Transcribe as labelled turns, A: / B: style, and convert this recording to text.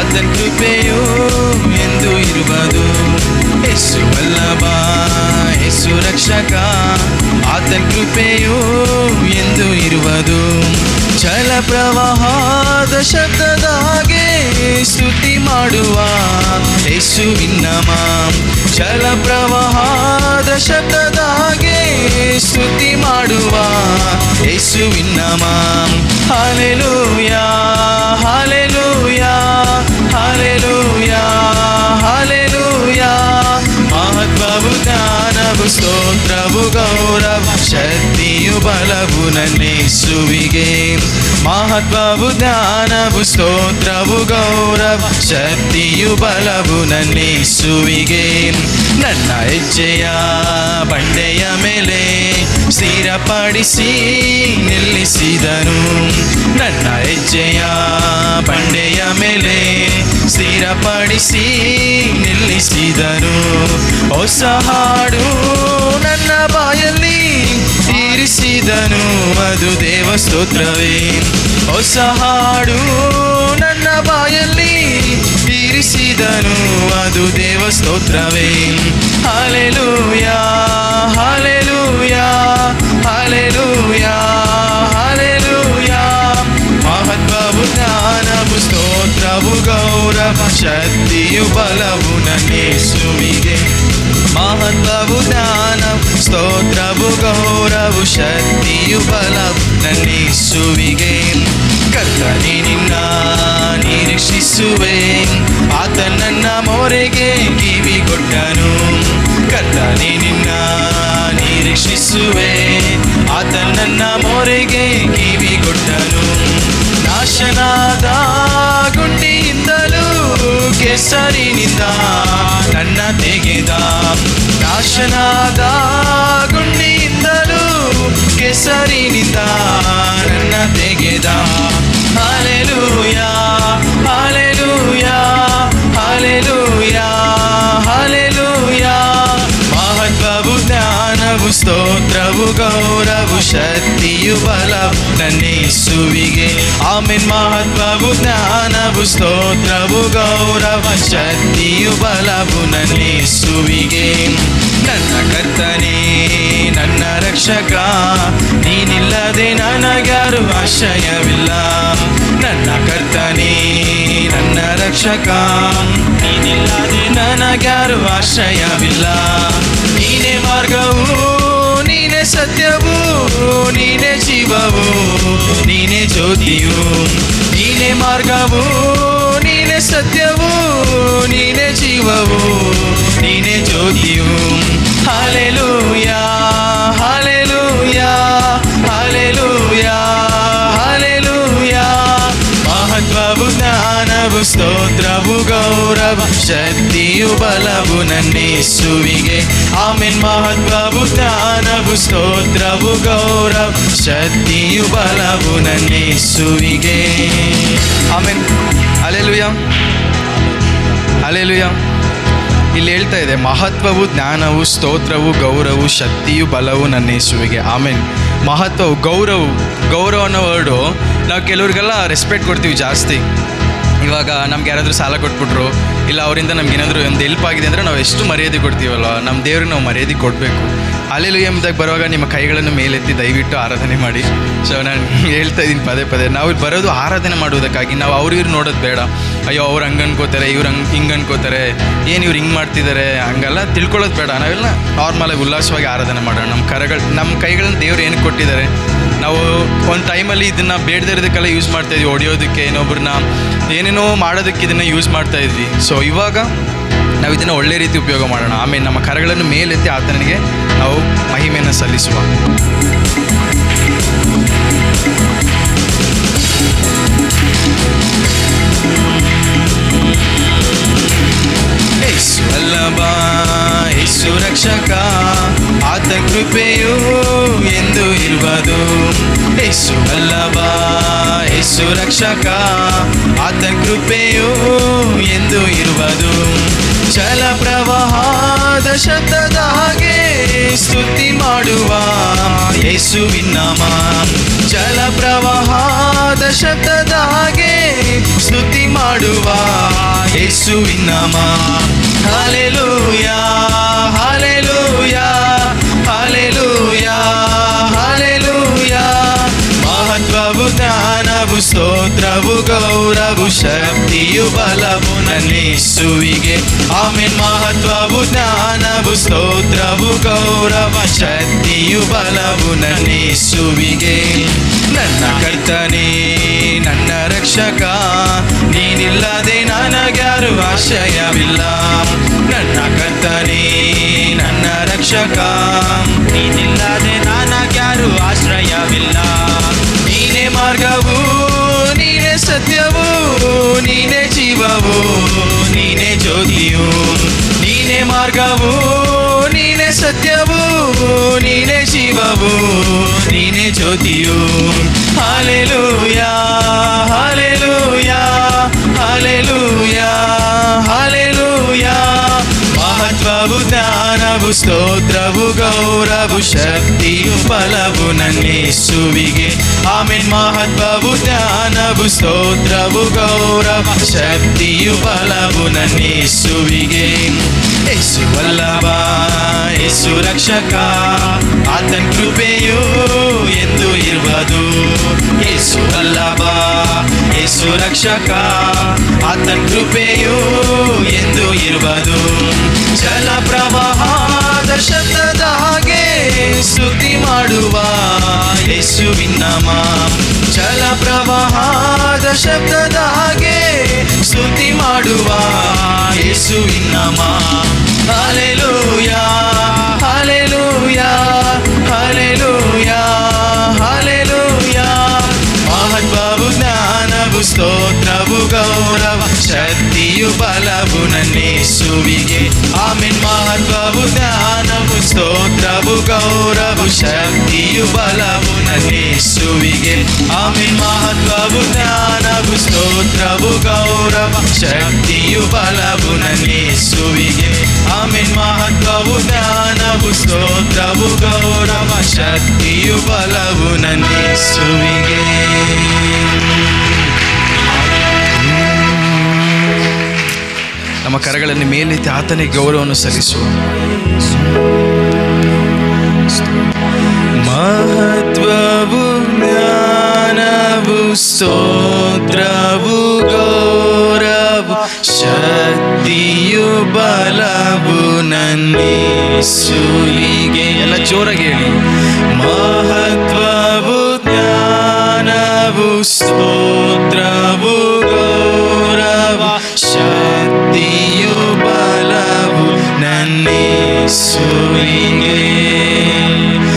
A: ಆತನ ಕೃಪೆಯು ಎಂದು ಇರುವುದು. ಯೇಸು ವಲ್ಲಭ, ಯೇಸು ರಕ್ಷಕ, ಆತನ ಕೃಪೆಯು ಎಂದು ಇರುವುದು. ಜಲ ಪ್ರವಾಹದ ಶಬ್ದದ ಹಾಗೆ ಸ್ತುತಿ ಮಾಡುವ ಯೇಸುವಿನ ನಾಮ. ಜಲ ಪ್ರವಾಹದ ಶಬ್ದದ ಹಾಗೆ ಸ್ತುತಿ ಮಾಡುವ ಯೇಸುವಿನ ನಾಮ. Hallelujah, hallelujah, hallelujah, hallelujah. ಮಹತ್ವವು, ಜ್ಞಾನವು, ಸ್ತೋತ್ರವು, ಗೌರವ, ಶಕ್ತಿಯು, ಬಲವು ನನ್ನ ಯೇಸುವಿಗೆ. ಮಹತ್ವವು, ಜ್ಞಾನವು, ಸ್ತೋತ್ರವು, ಗೌರವ, ಶಕ್ತಿಯು, ಬಲವು ನನ್ನ ಯೇಸುವಿಗೆ. ನನ್ನ ಹೆಜ್ಜೆಯ ಬಂಡೆಯ ಮೇಲೆ ಸ್ಥಿರಪಡಿಸಿ ನಿಲ್ಲಿಸಿದನು. ನನ್ನ ಹೆಜ್ಜೆಯ ಬಂಡೆಯ ಮೇಲೆ ಸ್ಥಿರಪಡಿಸಿ ನಿಲ್ಲಿಸಿದನು. ಹೊಸ ಹಾಡು ನನ್ನ ಬಾಯಲ್ಲಿ ಇರಿಸಿದನು, ಅದು ದೇವ ಸ್ತೋತ್ರವೇ. ಹೊಸ ಹಾಡು ನನ್ನ ಬಾಯಲ್ಲಿ ಇರಿಸಿದನು, ಅದು ದೇವ ಸ್ತೋತ್ರವೇ. Hallelujah, hallelujah, hallelujah, hallelujah. ಮಹತ್ವವು, ಜ್ಞಾನವು, ಸ್ತೋತ್ರವು, ಗೌರವ, ಶಕ್ತಿಯು, ಬಲವು ನನ್ನ ಯೇಸುವಿಗೆ. ಮಹತ್ವವು, ಜ್ಞಾನವು, ಸ್ತೋತ್ರವು, ಗೌರವು, ಶಕ್ತಿಯು, ಬಲವು ನನ್ನ ಯೇಸುವಿಗೆ. ಕರ್ತನೇ ನಿನ್ನ ನಿರೀಕ್ಷಿಸುವೆ, ಆತ ನನ್ನ ಮೊರೆಗೆ ಕಿವಿಗೊಟ್ಟನು. ಕರ್ತನೇ ನಿನ್ನ ನಿರೀಕ್ಷಿಸುವೆ, ಆತ ನನ್ನ ಮೊರೆಗೆ ಕಿವಿಗೊಟ್ಟನು. ನಾಶನಾದ ಗುಂಡಿಯಿಂದಲೂ ಕೆಸರಿನಿಂದ ನನ್ನ ತೆಗೆದ. ನಾಶನಾದ ಗುಂಡಿಯಿಂದಲೂ ಕೆಸರಿನಿಂದ ನನ್ನ ತೆಗೆದ. Hallelujah, hallelujah, hallelujah, hallelujah. ಮಹತ್ವವು, ಜ್ಞಾನವು, ಸ್ತೋತ್ರವು, ಗೌರವು, ಶಕ್ತಿಯು, ಬಲವು ನನ್ನ ಯೇಸುವಿಗೆ. ಆಮೆನ್. ಮಹತ್ವವು, ಜ್ಞಾನವು, ಸ್ತೋತ್ರವು, ಗೌರವ, ಶಕ್ತಿಯು, ಬಲವು ನನ್ನ ಯೇಸುವಿಗೆ. ನನ್ನ ಕರ್ತನೇ, ನನ್ನ ರಕ್ಷಕ, ನೀನಿಲ್ಲದೆ ನನಗ್ಯಾರು ಆಶ್ರಯವಿಲ್ಲ. ನನ್ನ ಕರ್ತನೇ, ನನ್ನ ರಕ್ಷಕ, ನೀನಿಲ್ಲದೆ ನನಗ್ಯಾರು ಆಶ್ರಯವಿಲ್ಲ. ನೀನೇ ಮಾರ್ಗವು, ನೀನೇ ಸತ್ಯವು, ನೀನೇ ಜೀವವು, ನೀನೇ ಜ್ಯೋತಿಯು. ನೀನೇ ಮಾರ್ಗವು, ನೀನೇ ಸತ್ಯವು, ನೀನೇ ಜೀವವು, ನೀನೇ ಜ್ಯೋತಿಯು. Hallelujah, hallelujah, hallelujah, hallelujah. ಮಹತ್ವವು, ಜ್ಞಾನವು, ಸ್ತೋತ್ರವು, ಗೌರವ, ಶಕ್ತಿಯು, ಬಲವು ನನ್ನ ಯೇಸುವಿಗೆ. ಆಮೆನ್. ಮಹತ್ವವು, ಜ್ಞಾನವು, ಸ್ತೋತ್ರವು, ಗೌರವ, ಶಕ್ತಿಯು, ಬಲವು ನನ್ನ ಯೇಸುವಿಗೆ. ಆಮೆನ್. Hallelujah, hallelujah. ಇಲ್ಲಿ ಹೇಳ್ತಾ ಇದೆ, ಮಹತ್ವವು, ಜ್ಞಾನವು, ಸ್ತೋತ್ರವು, ಗೌರವು, ಶಕ್ತಿಯು, ಬಲವು ನನ್ನ ಯೇಸುವಿಗೆ. ಆಮೇನ್. ಮಹತ್ವವು, ಗೌರವ ಅನ್ನೋ ವರ್ಡು ನಾವು ಕೆಲವ್ರಿಗೆಲ್ಲ ರೆಸ್ಪೆಕ್ಟ್ ಕೊಡ್ತೀವಿ ಜಾಸ್ತಿ. ಇವಾಗ ನಮ್ಗೆ ಯಾರಾದರೂ ಸಾಲ ಕೊಟ್ಬಿಟ್ರು, ಇಲ್ಲ ಅವರಿಂದ ನಮ್ಗೆ ಏನಾದರೂ ಒಂದು ಹೆಲ್ಪ್ ಆಗಿದೆ ಅಂದರೆ ನಾವು ಎಷ್ಟು ಮರ್ಯಾದೆ ಕೊಡ್ತೀವಲ್ವ, ನಮ್ಮ ದೇವ್ರಿಗೆ ನಾವು ಮರ್ಯಾದೆ ಕೊಡಬೇಕು. ಹಲ್ಲೆಲೂಯಾ ಎಂಬುದಾಗಿ ಬರುವಾಗ ನಿಮ್ಮ ಕೈಗಳನ್ನು ಮೇಲೆತ್ತಿ ದಯವಿಟ್ಟು ಆರಾಧನೆ ಮಾಡಿ. ಸೊ ನಾನು ಹೇಳ್ತಾ ಇದ್ದೀನಿ ಪದೇ ಪದೇ, ನಾವು ಬರೋದು ಆರಾಧನೆ ಮಾಡುವುದಕ್ಕಾಗಿ. ನಾವು ಅವ್ರು ನೋಡೋದು ಬೇಡ. ಅಯ್ಯೋ ಅವ್ರು ಹಂಗೆ ಅನ್ಕೋತಾರೆ, ಇವ್ರು ಹಿಂಗೆ ಅನ್ಕೋತಾರೆ, ಏನು ಇವ್ರು ಹಿಂಗೆ ಮಾಡ್ತಿದ್ದಾರೆ, ಹಂಗೆಲ್ಲ ತಿಳ್ಕೊಳ್ಳೋದು ಬೇಡ. ನಾವೆಲ್ಲ ನಾರ್ಮಲಾಗಿ ಉಲ್ಲಾಸವಾಗಿ ಆರಾಧನೆ ಮಾಡೋಣ. ನಮ್ಮ ಕೈಗಳನ್ನ ದೇವ್ರು ಏನಕ್ಕೆ ಕೊಟ್ಟಿದ್ದಾರೆ. ನಾವು ಒಂದು ಟೈಮಲ್ಲಿ ಇದನ್ನು ಬೇಡದೇ ಇರೋದಕ್ಕೆಲ್ಲ ಯೂಸ್ ಮಾಡ್ತಾಯಿದ್ವಿ, ಹೊಡೆಯೋದಕ್ಕೆ, ಇನ್ನೊಬ್ರನ್ನ ಏನೇನೋ ಮಾಡೋದಕ್ಕೆ ಇದನ್ನು ಯೂಸ್ ಮಾಡ್ತಾಯಿದ್ವಿ. ಸೊ ಇವಾಗ ನಾವು ಇದನ್ನು ಒಳ್ಳೆ ರೀತಿ ಉಪಯೋಗ ಮಾಡೋಣ. ಆಮೇಲೆ ನಮ್ಮ ಕರಗಳನ್ನು ಮೇಲೆತ್ತಿ ಆತನಿಗೆ ನಾವು ಮಹಿಮೆಯನ್ನು ಸಲ್ಲಿಸುವ. ಯೇಸು ವಲ್ಲಭ, ಯೇಸು ರಕ್ಷಕ, ಆತ ಕೃಪೆಯು ಎಂದು ಇರುವುದು. ಯೇಸು ವಲ್ಲಭ, ಯೇಸು ರಕ್ಷಕ, ಆತ ಕೃಪೆಯು ಎಂದು ಇರುವುದು. ಜಲ ಪ್ರವಾಹದ ಶಬ್ದದ ಹಾಗೆ ಸ್ತುತಿ ಮಾಡುವ ಯೇಸುವಿನ ನಾಮ. ಜಲ ಪ್ರವಾಹದ ಶಬ್ದದ ಹಾಗೆ ಸ್ತುತಿ ಮಾಡುವ ಯೇಸುವಿನ ನಾಮ. Hallelujah hallelujah hallelujah hallelujah. ಮಹತ್ವವು ಜ್ಞಾನವು ಸ್ತೋತ್ರವು ಗೌರವು ಶಕ್ತಿಯು ಬಲವು ನನ್ನ ಯೇಸುವಿಗೆ. ಆಮೆನ್. ಮಹತ್ವವು ಜ್ಞಾನವು ಸ್ತೋತ್ರವು ಗೌರವ ಶಕ್ತಿಯು ಬಲವು ನನ್ನ ಯೇಸುವಿಗೆ. ನನ್ನ ಕರ್ತನೇ ನನ್ನ ರಕ್ಷಕ, ನೀನಿಲ್ಲದೆ ನನಗ್ಯಾರು ಆಶ್ರಯವಿಲ್ಲ. ನನ್ನ ಕರ್ತನೇ ನನ್ನ ರಕ್ಷಕ, ನೀನಿಲ್ಲದೆ ನನಗ್ಯಾರು ಆಶ್ರಯವಿಲ್ಲ. ನೀನೇ ಮಾರ್ಗವು ನೀನೇ ಸತ್ಯವು ನೀನೇ ಜೀವವು ನೀನೇ ಜ್ಯೋತಿಯು. ನೀನೇ ಮಾರ್ಗವು ನೀನೇ ಸತ್ಯವು ನೀನೇ ಜೀವವು ನೀನೇ ಜ್ಯೋತಿಯು. Hallelujah hallelujah hallelujah hallelujah. ಮಹತ್ವವು ಜ್ಞಾನವು ಸ್ತೋತ್ರವು ಗೌರವು ಶಕ್ತಿಯು ಬಲವು ನನ್ನ ಯೇಸುವಿಗೆ. ಆಮೆನ್. ಮಹತ್ವವು ಜ್ಞಾನವು ಸ್ತೋತ್ರವು ಗೌರವ ಶಕ್ತಿಯು ಬಲವು ನನ್ನ ಯೇಸುವಿಗೆ. ಯೇಸು ವಲ್ಲಭ ಯೇಸು ರಕ್ಷಕ, ಆತನ ಕೃಪೆಯು ಎಂದು ಇರುವುದು. ಯೇಸು ವಲ್ಲಭ ಯೇಸು ರಕ್ಷಕ, ಆತನ ಕೃಪೆಯು ಎಂದು ಇರುವುದು. ಜಲ ಪ್ರವಾಹದ ಶಬ್ದದ ಹಾಗೆ ಸ್ತುತಿ ಮಾಡುವ ಯೇಸುವಿನ ನಾಮ. ಜಲ ಪ್ರವಾಹದ ಶಬ್ದದ ಹಾಗೆ ಸ್ತುತಿ ಮಾಡುವ ಯೇಸುವಿನ ನಾಮ. Hallelujah hallelujah hallelujah hallelujah. ಮಹತ್ವವು ಜ್ಞಾನವು ಸ್ತೋತ್ರವು ಗೌರವ ಶಕ್ತಿಯು ಬಲವು ನನ್ನ ಯೇಸುವಿಗೆ. ಆಮೆನ್. ಮಹತ್ವವು ಜ್ಞಾನವು ಸ್ತೋತ್ರವು ಗೌರವು ಶಕ್ತಿಯು ಬಲವು ನನ್ನ ಯೇಸುವಿಗೆ. ಆಮೆನ್. ಮಹತ್ವವು ಜ್ಞಾನವು ಸ್ತೋತ್ರವು ಗೌರವ ಶಕ್ತಿಯು ಬಲವು ನನ್ನ ಯೇಸುವಿಗೆ. ಆಮೆನ್. ಮಹತ್ವವು ಜ್ಞಾನವು ಸ್ತೋತ್ರವು ಗೌರವ ಶಕ್ತಿಯು ಬಲವು ನನ್ನ ಯೇಸುವಿಗೆ. ನಮ್ಮ ಕರಗಳನ್ನು ಮೇಲೆತ್ತಿ ಆತನಿಗೆ ಗೌರವವನ್ನು ಸಲ್ಲಿಸುವ. ಮಹತ್ವವು ಜ್ಞಾನವು ಸ್ತೋತ್ರವು ಗೌರವು ಶಕ್ತಿಯು ಬಲವು ನನ್ನ ಯೇಸುವಿಗೆ. ಎಲ್ಲ ಜೋರಾಗಿ ಹೇಳಿ. ಮಹತ್ವವು ಜ್ಞಾನವು ಸ್ತೋತ್ರವು ಗೌರವ ಶಕ್ತಿಯು ಬಲವು ನನ್ನ ಯೇಸುವಿಗೆ.